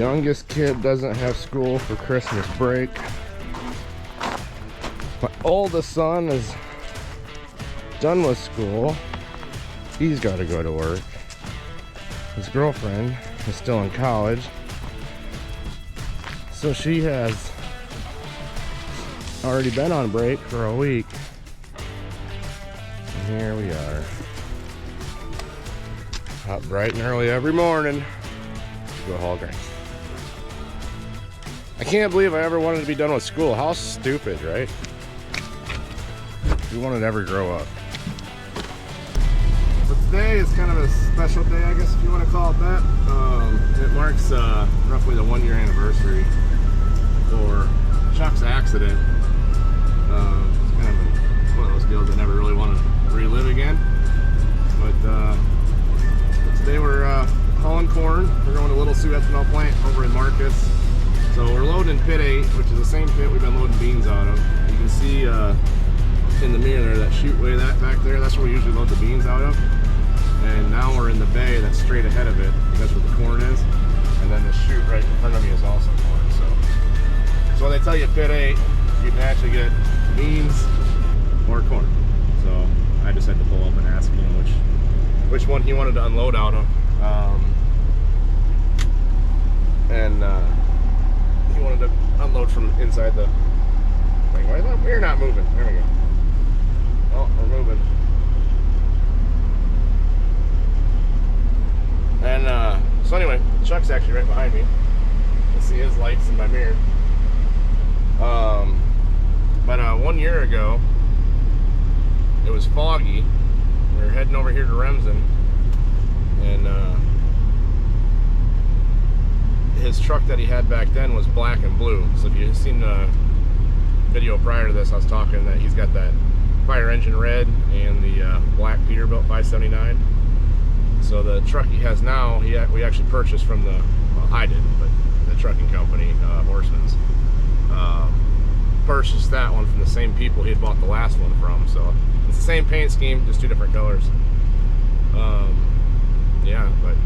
Youngest kid doesn't have school for Christmas break. My oldest son is done with school. He's got to go to work. His girlfriend is still in college, so she has already been on break for a week. And here we are, up bright and early every morning to go haul grain. I can't believe I ever wanted to be done with school. How stupid, right? Who wanted to ever grow up? But today is kind of a special day, I guess, if you want to call it that. It marks roughly the 1-year anniversary for Chuck's accident. It's kind of one of those deals I never really want to relive again. But today we're hauling corn. We're going to Little Sioux ethanol plant over in Marcus. So we're loading pit 8, which is the same pit we've been loading beans out of. You can see in the mirror there, that chute way that back there, that's where we usually load the beans out of. And now we're in the bay that's straight ahead of it. That's where the corn is. And then the chute right in front of me is also corn. So when they tell you pit 8, you can actually get beans or corn. So I just had to pull up and ask him which one he wanted to unload out of. He wanted to unload from inside the thing. We're not moving. There we go. Oh, we're moving. And so anyway, Chuck's actually right behind me. You can see his lights in my mirror. But 1 year ago, it was foggy. We were heading over here to Remsen, and his truck that he had back then was black and blue. So if you've seen the video prior to this, I was talking that he's got that fire engine red and the black Peterbilt 579. So the truck he has now, we actually purchased from the, well, I didn't, but the trucking company, Horseman's, purchased that one from the same people he had bought the last one from. So it's the same paint scheme, just 2 different colors. Yeah, but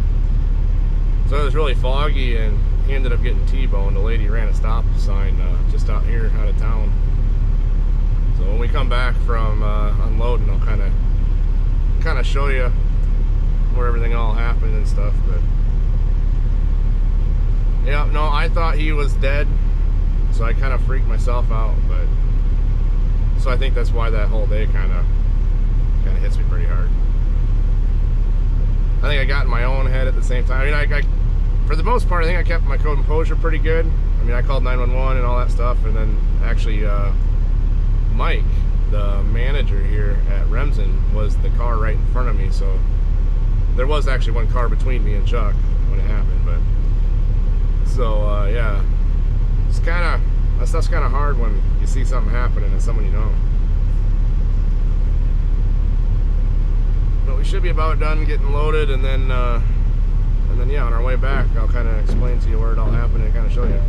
so it was really foggy, and he ended up getting T-boned. The lady ran a stop sign just out here out of town. So when we come back from unloading, I'll kind of show you where everything all happened and stuff. But yeah, no, I thought he was dead, so I kind of freaked myself out. But so I think that's why that whole day kind of hits me pretty hard. I think I got in my own head at the same time. I mean, I for the most part, I think I kept my composure pretty good. I mean, I called 911 and all that stuff, and then actually Mike, the manager here at Remsen, was the car right in front of me. So there was actually one car between me and Chuck when it happened. But so yeah, it's that stuff's kind of hard when you see something happen and it's someone you know. But we should be about done getting loaded, and then yeah, on our way back, I'll kind of explain to you where it all happened and kind of show you.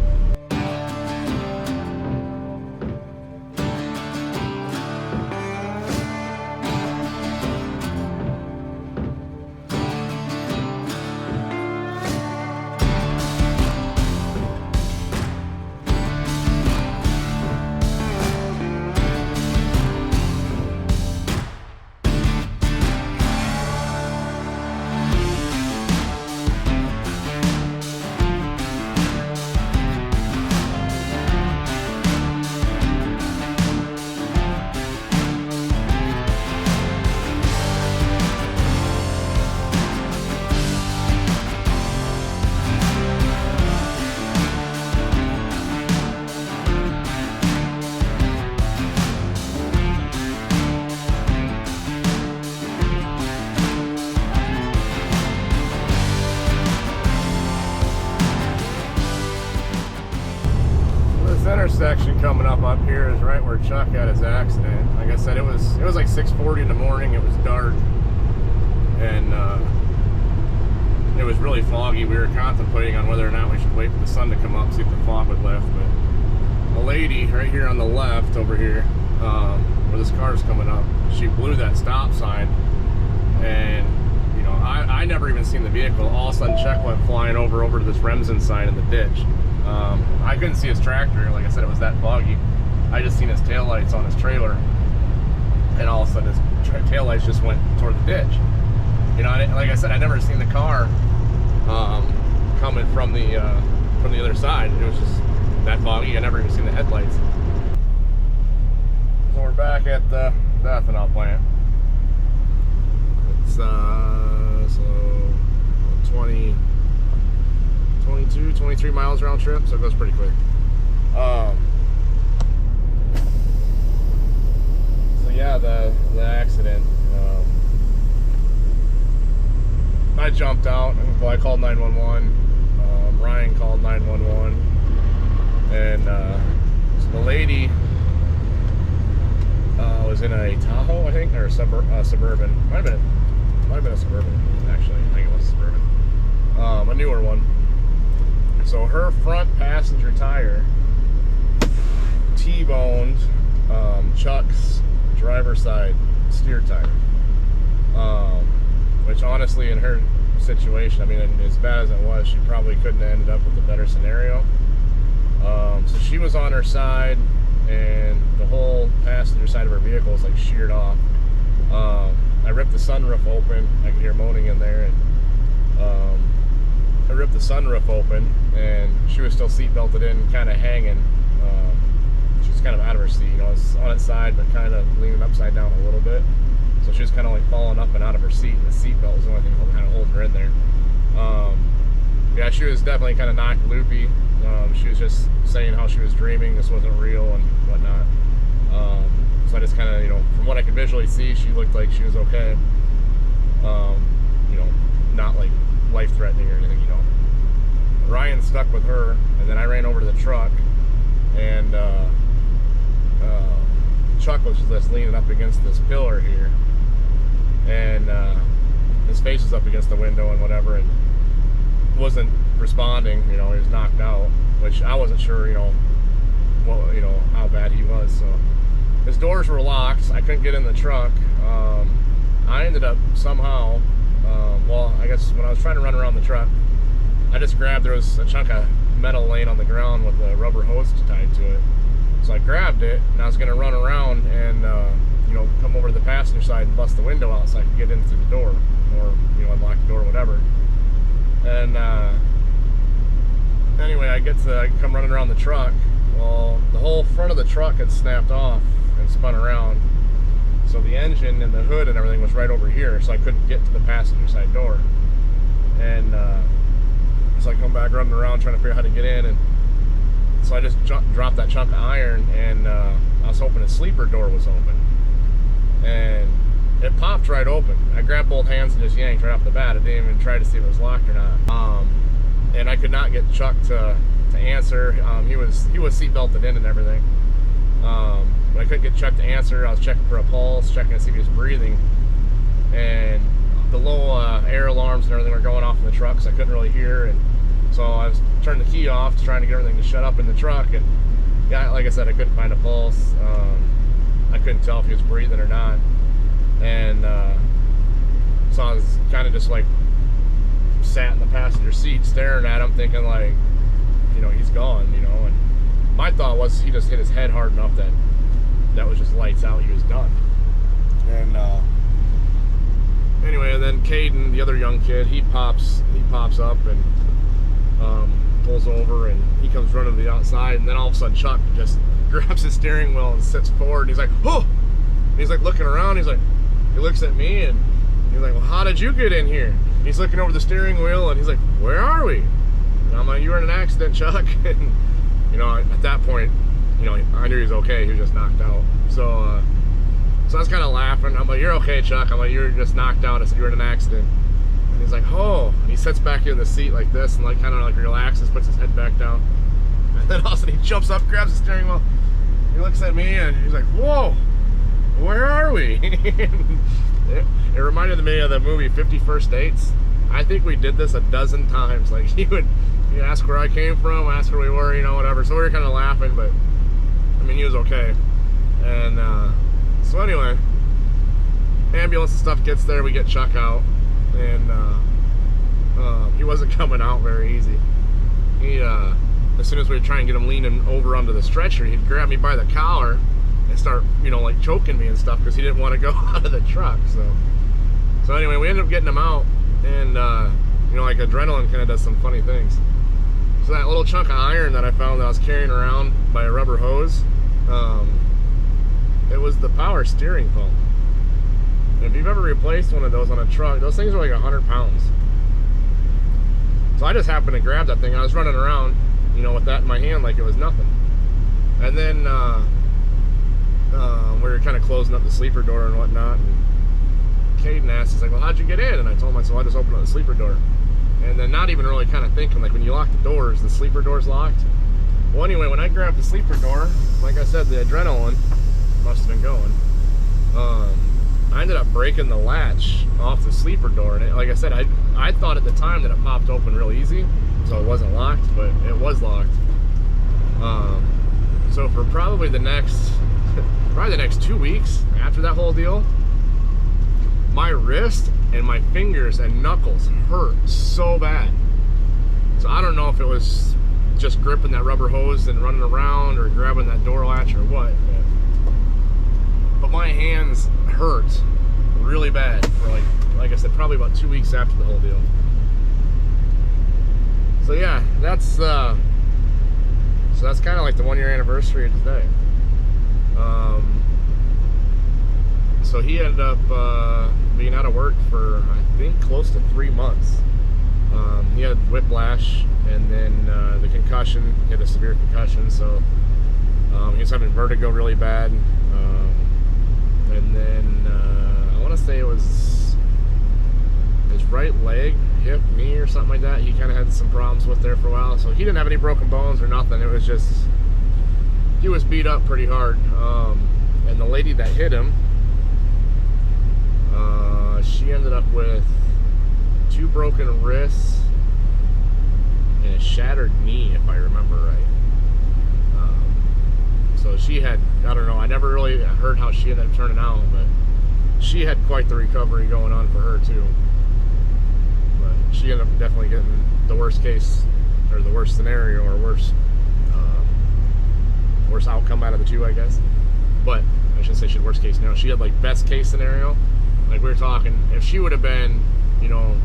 Intersection coming up here is right where Chuck had his accident. Like I said, it was like 6:40 in the morning. It was dark, and it was really foggy. We were contemplating on whether or not we should wait for the sun to come up, see if the fog would lift. But a lady right here on the left over here, where this car is coming up, she blew that stop sign, and I never even seen the vehicle. All of a sudden, Chuck went flying over to this Remsen sign in the ditch. I couldn't see his tractor. Like I said, it was that foggy. I just seen his taillights on his trailer, and all of a sudden his taillights just went toward the ditch. You know, like I said, I never seen the car coming from the other side. It was just that foggy. I never even seen the headlights. So we're back at the ethanol plant. It's so 23 miles round trip, so it goes pretty quick. So yeah, the accident. I jumped out. Well, I called 911. Ryan called 911, and so the lady was in a Tahoe, I think, or a Suburban. Might have been a Suburban, actually. I think it was a Suburban. A newer one. So her front passenger tire T-boned Chuck's driver's side steer tire. Which honestly, in her situation, I mean, as bad as it was, she probably couldn't have ended up with a better scenario. So she was on her side, and the whole passenger side of her vehicle was like sheared off. I ripped the sunroof open. I could hear moaning in there, and I ripped the sunroof open, and she was still seat belted in, kind of hanging. She was kind of out of her seat, you know, it's on its side, but kind of leaning upside down a little bit. So she was kind of like falling up and out of her seat, and the seat belt was the only thing kind of holding her in there. Yeah, she was definitely kind of knocked loopy. She was just saying how she was dreaming, this wasn't real and whatnot. So I just kind of, you know, from what I could visually see, she looked like she was okay. You know, not like life-threatening or anything, you know. Ryan stuck with her, and then I ran over to the truck, and Chuck was just leaning up against this pillar here, and his face was up against the window and whatever, and wasn't responding. You know, he was knocked out, which I wasn't sure, you know, well, you know, how bad he was. So his doors were locked. I couldn't get in the truck. I ended up somehow, well, I guess when I was trying to run around the truck, I just grabbed, there was a chunk of metal laying on the ground with a rubber hose tied to it. So I grabbed it, and I was going to run around and, you know, come over to the passenger side and bust the window out so I could get in through the door, or, you know, unlock the door, whatever. And anyway, I come running around the truck. Well, the whole front of the truck had snapped off and spun around. So the engine and the hood and everything was right over here, so I couldn't get to the passenger side door. And so I come back running around trying to figure out how to get in, and so I just dropped that chunk of iron, and I was hoping the sleeper door was open. And it popped right open. I grabbed both hands and just yanked right off the bat. I didn't even try to see if it was locked or not. And I could not get Chuck to answer. He was seat belted in and everything. But I couldn't get Chuck to answer. I was checking for a pulse, checking to see if he was breathing. And the low air alarms and everything were going off in the truck, so I couldn't really hear. And so I was turning the key off, trying to get everything to shut up in the truck. And yeah, like I said, I couldn't find a pulse. I couldn't tell if he was breathing or not. And so I was kind of just like sat in the passenger seat staring at him, thinking like, you know, he's gone, you know. And my thought was he just hit his head hard enough that was just lights out, he was done. And anyway, and then Caden, the other young kid, he pops up and pulls over, and he comes running to the outside, and then all of a sudden Chuck just grabs his steering wheel and sits forward, and he's like, oh! And he's like looking around, he looks at me, and he's like, well, how did you get in here? And he's looking over the steering wheel, and he's like, where are we? And I'm like, you were in an accident, Chuck. And, you know, at that point, you know, I knew he was okay. He was just knocked out. So I was kind of laughing. I'm like, you're okay, Chuck. I'm like, you're just knocked out. I said, you were in an accident. And he's like, oh. And he sits back in the seat like this and like kind of like relaxes, puts his head back down. And then all of a sudden he jumps up, grabs the steering wheel. He looks at me and he's like, whoa, where are we? It reminded me of the movie 50 First Dates. I think we did this a dozen times. Like he would ask where I came from, ask where we were, you know, whatever. So we were kind of laughing, but I mean, he was okay. And so anyway, ambulance and stuff gets there. We get Chuck out. and he wasn't coming out very easy. He, as soon as we were trying to get him leaning over onto the stretcher, he'd grab me by the collar and start, you know, like choking me and stuff because he didn't want to go out of the truck. So anyway, we ended up getting him out, and you know, like adrenaline kind of does some funny things. So that little chunk of iron that I found that I was carrying around by a rubber hose, it was the power steering pump. And if you've ever replaced one of those on a truck, those things are like 100 pounds. So I just happened to grab that thing. I was running around, you know, with that in my hand like it was nothing. And then we were kind of closing up the sleeper door and whatnot. And Caden asked, he's like, well, how'd you get in? And I told him, I just opened up the sleeper door. And then not even really kind of thinking, like when you lock the doors, the sleeper door's locked. Well, anyway, when I grabbed the sleeper door, like I said, the adrenaline must have been going. I ended up breaking the latch off the sleeper door, and it, like I said, I thought at the time that it popped open real easy, so it wasn't locked, but it was locked. So for probably the next 2 weeks after that whole deal, my wrist and my fingers and knuckles hurt so bad. So I don't know if it was just gripping that rubber hose and running around or grabbing that door latch or what, but my hands hurt really bad for like I said, probably about 2 weeks after the whole deal. So yeah, that's kind of like the 1 year anniversary of today. So he ended up being out of work for, I think, close to 3 months. He had whiplash, and then the concussion, he had a severe concussion, so he was having vertigo really bad. And then I want to say it was his right leg, hip, knee, or something like that. He kind of had some problems with there for a while. So he didn't have any broken bones or nothing. It was just, he was beat up pretty hard. And the lady that hit him, she ended up with 2 broken wrists and a shattered knee, if I remember right. So she had, I don't know, I never really heard how she ended up turning out, but she had quite the recovery going on for her too. But she ended up definitely getting the worst case, or the worst scenario, or worst outcome out of the two, I guess. But I shouldn't say she had worst case scenario. She had like best case scenario. Like we were talking, if she would have been, you know,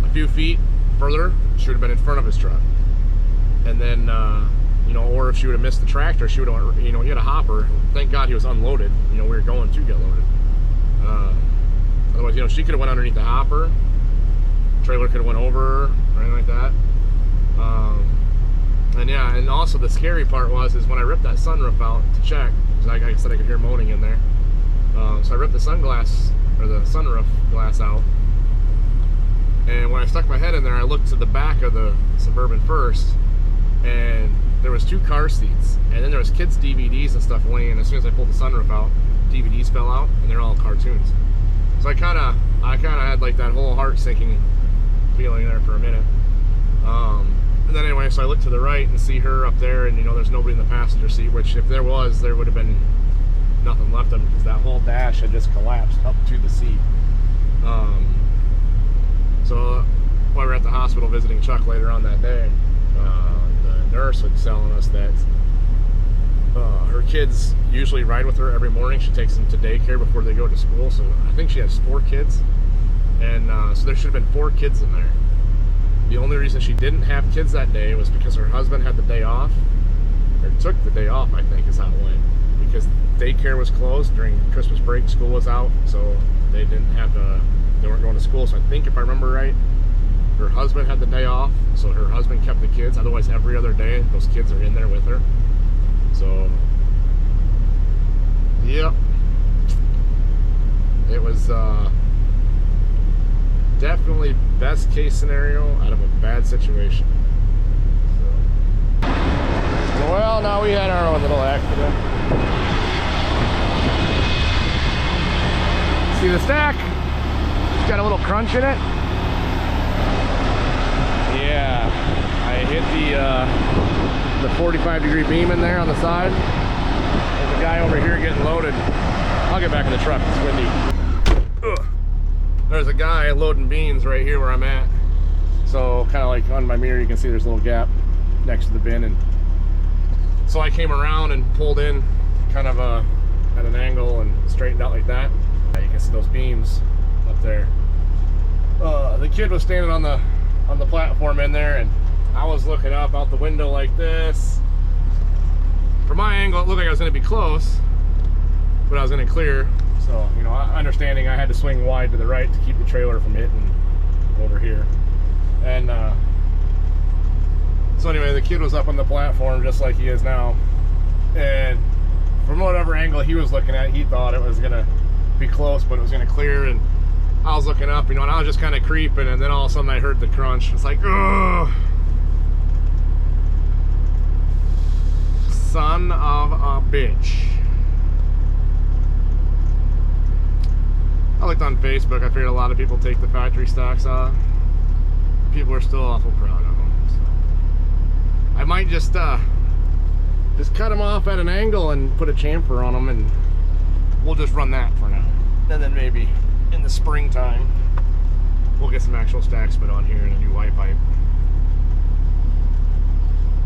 a few feet further, she would have been in front of his truck. And then, you know, or if she would have missed the tractor, she would have, you know, he had a hopper. Thank God he was unloaded. You know, we were going to get loaded. Otherwise, you know, she could have went underneath the hopper. Trailer could have went over her, or anything like that. And yeah, and also the scary part is when I ripped that sunroof out to check, because like I said, I could hear moaning in there. So I ripped the sunroof glass out. And when I stuck my head in there, I looked to the back of the Suburban first, and there was 2 car seats, and then there was kids' DVDs and stuff laying. As soon as I pulled the sunroof out, DVDs fell out, and they're all cartoons. So I kind of had like that whole heart sinking feeling there for a minute. And then anyway, so I looked to the right and see her up there, and you know, there's nobody in the passenger seat, which if there was, there would have been nothing left of them, because that whole dash had just collapsed up to the seat. So while we were at the hospital visiting Chuck later on that day, the nurse was telling us that her kids usually ride with her every morning. She takes them to daycare before they go to school. So I think she has 4 kids, and so there should have been 4 kids in there. The only reason she didn't have kids that day was because her husband had the day off, or took the day off, I think is how it went, because daycare was closed during Christmas break. School was out, so they weren't going to school. So I think, if I remember right, her husband had the day off, so her husband kept the kids. Otherwise, every other day, those kids are in there with her. So, yeah, it was definitely best case scenario out of a bad situation. So. Well, now we had our own little accident. See the stack? It's got a little crunch in it. Yeah, I hit the 45-degree beam in there on the side. There's a guy over here getting loaded. I'll get back in the truck, it's windy. Ugh. there's a guy loading beans right here where I'm at. So kind of like on my mirror, you can see there's a little gap next to the bin. And so I came around and pulled in kind of at an angle and straightened out like that. You can see those beams up there. The kid was standing on the platform in there, and I was looking up out the window like this. From my angle, it looked like I was going to be close, but I was going to clear. So, you know, understanding I had to swing wide to the right to keep the trailer from hitting over here. And so anyway, the kid was up on the platform just like he is now. And from whatever angle he was looking at, he thought it was going to be close, but it was going to clear. And I was looking up, you know, and I was just kind of creeping, and then all of a sudden I heard the crunch. It's like, ugh! Son of a bitch. I looked on Facebook. I figured a lot of people take the factory stocks off. People are still awful proud of them. So I might just cut them off at an angle and put a chamfer on them, and we'll just run that for now. And then maybe in the springtime, we'll get some actual stacks put on here and a new white pipe.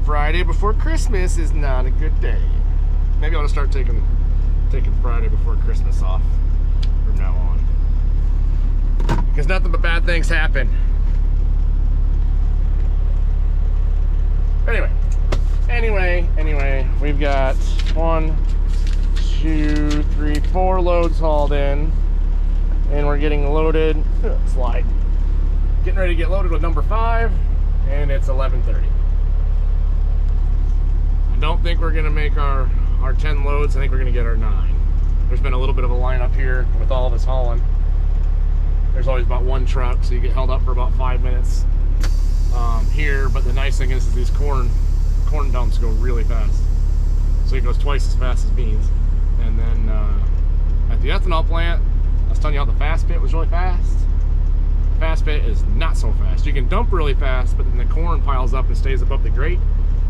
Friday before Christmas is not a good day. Maybe I'll just start taking Friday before Christmas off from now on, because nothing but bad things happen. Anyway, we've got 1, 2, 3, 4 loads hauled in, and we're getting loaded. Slide. Getting ready to get loaded with number 5, and it's 11:30. I don't think we're gonna make our 10 loads. I think we're gonna get our 9. There's been a little bit of a lineup here with all of us hauling. There's always about one truck, so you get held up for about 5 minutes here. But the nice thing is these corn dumps go really fast, so it goes twice as fast as beans. And then at the ethanol plant, I was telling you how the fast pit was really fast. The fast pit is not so fast. You can dump really fast, but then the corn piles up and stays above the grate,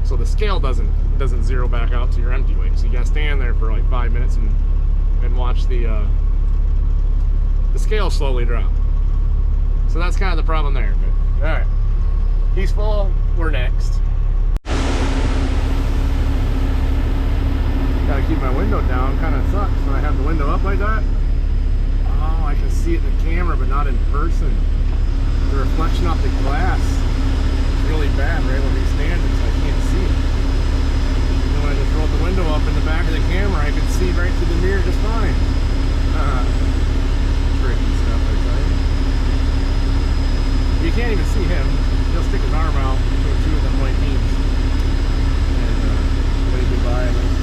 so the scale doesn't zero back out to your empty weight. So you gotta stand there for like 5 minutes and watch the scale slowly drop. So that's kind of the problem there. But all right, he's full. We're next. Gotta keep my window down. Kind of sucks when I have the window up like that. Oh, I can see it in the camera, but not in person. The reflection off the glass is really bad right where he's standing, so I can't see it. And when I just rolled the window up in the back of the camera, I could see right through the mirror just fine. Tricky stuff, I tell you. You can't even see him. He'll stick his arm out between 2 of them white beams and wave goodbye to them.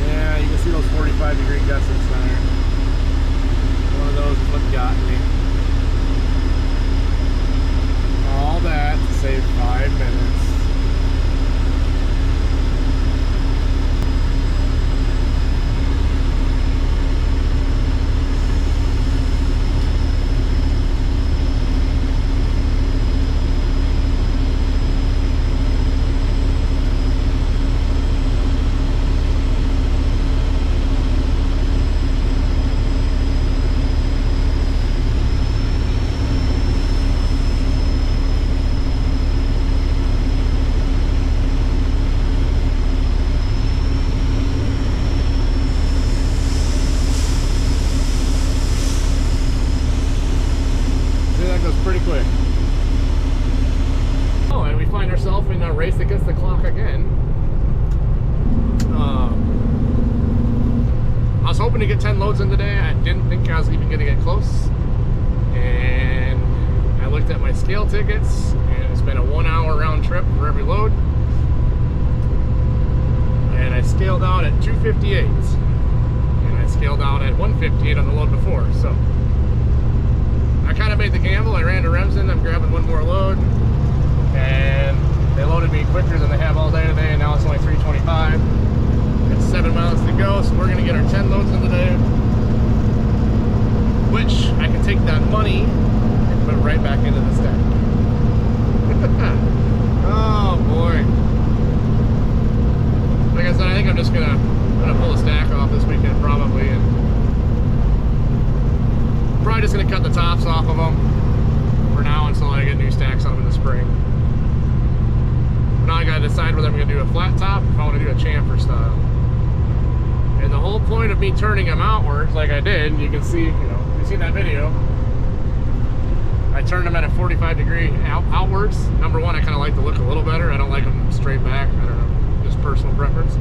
Yeah, you can see those 45-degree guts in the center. One of those is what got me. All that to save 5 minutes. Pretty quick. Oh, and we find ourselves in a race against the clock again. I was hoping to get 10 loads in today. I didn't think I was even going to get close. And I looked at my scale tickets, and it's been a 1-hour round trip for every load. And I scaled out at 258. And I scaled out at 158 on the load before. So I kind of made the gamble. I ran to Remsen. I'm grabbing one more load, and they loaded me quicker than they have all day today, and now it's only 3:25. It's 7 miles to go, so we're going to get our 10 loads in today, which I can take that money and put it right back into the stack. Oh boy. Like I said, I think I'm just gonna pull the stack off this weekend probably, and probably just gonna cut the tops off of them for now until I get new stacks on them in the spring. But now I gotta decide whether I'm gonna do a flat top or if I want to do a chamfer style. And the whole point of me turning them outwards, like I did, you can see, you know, you see that video. I turned them at a 45-degree outwards. Number one, I kind of like the look a little better. I don't like them straight back. I don't know, just personal preference.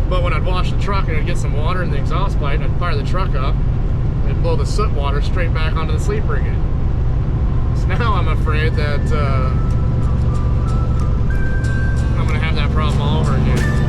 But when I'd wash the truck and I'd get some water in the exhaust pipe, I'd fire the truck up and blow the soot water straight back onto the sleeper again. So now I'm afraid that I'm gonna have that problem all over again.